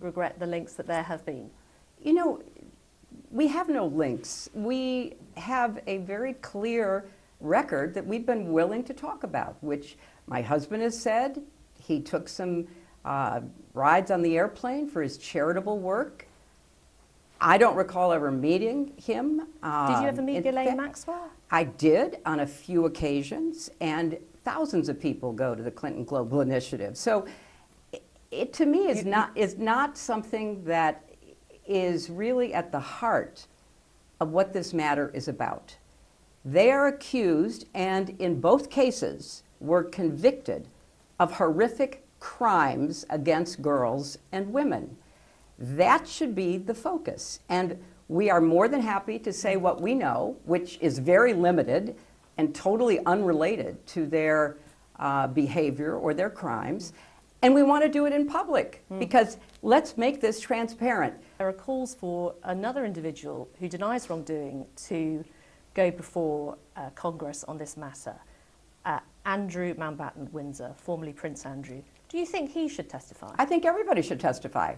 regret the links that there have been? You know, we have no links. We have a very clear record that we've been willing to talk about, which my husband has said. He took some rides on the airplane for his charitable work. I don't recall ever meeting him. Did you ever meet Ghislaine Maxwell? I did on a few occasions, and thousands of people go to the Clinton Global Initiative. So it to me is not something that is really at the heart of what this matter is about. They are accused, and in both cases were convicted of horrific crimes against girls and women. That should be the focus. And we are more than happy to say what we know, which is very limited and totally unrelated to their behavior or their crimes. And we want to do it in public because let's make this transparent. There are calls for another individual who denies wrongdoing to go before Congress on this matter. Andrew Mountbatten Windsor, formerly Prince Andrew. Do you think he should testify? I think everybody should testify.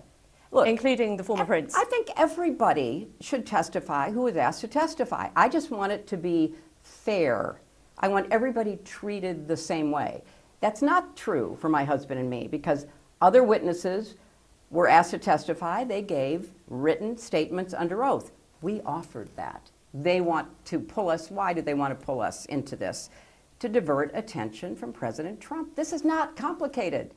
Look, including the former prince? I think everybody should testify who is asked to testify. I just want it to be fair. I want everybody treated the same way. That's not true for my husband and me because other witnesses were asked to testify. They gave written statements under oath. We offered that. They want to pull us. Why do they want to pull us into this? To divert attention from President Trump. This is not complicated.